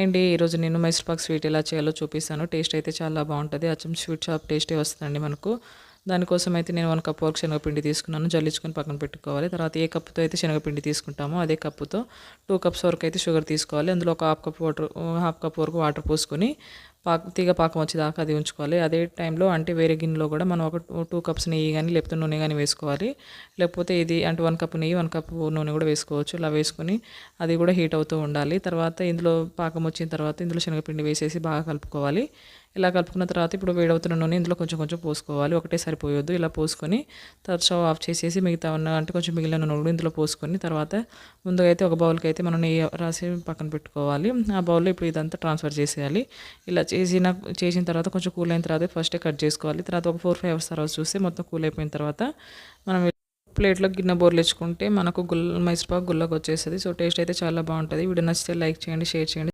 అండి ఈరోజు నేను మైసూర్పాక్ స్వీట్ ఎలా చేయాలో చూపిస్తాను. టేస్ట్ అయితే చాలా బాగుంటుంది. అచ్చం స్వీట్ షాప్ టేస్టే వస్తుందండి మనకు. దానికోసం అయితే నేను 1 కప్ వరకు శనగపిండి తీసుకున్నాను. జల్లించుకొని పక్కన పెట్టుకోవాలి. తర్వాత ఏ కప్పుతో అయితే శనగపిండి తీసుకుంటామో అదే కప్పుతో 2 కప్స్ వరకు అయితే షుగర్ తీసుకోవాలి. అందులో ఒక హాఫ్ కప్ వరకు వాటర్ పోసుకొని తీగ పాకం వచ్చేదాకా అది ఉంచుకోవాలి. అదే టైంలో అంటే వేరే గిన్నెలో కూడా మనం ఒక 2 కప్స్ నెయ్యి కానీ లేకపోతే నూనె కానీ వేసుకోవాలి. లేకపోతే ఇది అంటే 1 కప్ నెయ్యి 1 కప్ నూనె కూడా వేసుకోవచ్చు. ఇలా వేసుకొని అది కూడా హీట్ అవుతూ ఉండాలి. తర్వాత ఇందులో పాకం వచ్చిన తర్వాత ఇందులో శనగపిండి వేసేసి బాగా కలుపుకోవాలి. ఇలా కలుపుకున్న తర్వాత ఇప్పుడు వేడవుతున్న నూనె ఇందులో కొంచెం కొంచెం పోసుకోవాలి. ఒకటే సరిపోయొద్దు. ఇలా పోసుకొని తర్వాత స్టవ్ ఆఫ్ చేసేసి మిగతా ఉన్న అంటే కొంచెం మిగిలిన నూనె కూడా ఇందులో పోసుకొని తర్వాత ముందుగా అయితే ఒక బౌల్కి అయితే మనం నెయ్యి రాసి పక్కన పెట్టుకోవాలి. ఆ బౌల్లో ఇప్పుడు ఇదంతా ట్రాన్స్ఫర్ చేసేయాలి. ఇలా చేసిన తర్వాత కొంచెం కూల్ అయిన తర్వాత ఫస్టే కట్ చేసుకోవాలి. తర్వాత ఒక 4-5 అవర్స్ తర్వాత చూస్తే మొత్తం కూల్ అయిపోయిన తర్వాత మనం ప్లేట్లో గిన్నె బోర్లించుకుంటే మనకు మైసూర్పాక్ గుల్లగా వచ్చేస్తుంది. సో టేస్ట్ అయితే చాలా బాగుంటుంది. వీడియో నచ్చితే లైక్ చేయండి, షేర్ చేయండి.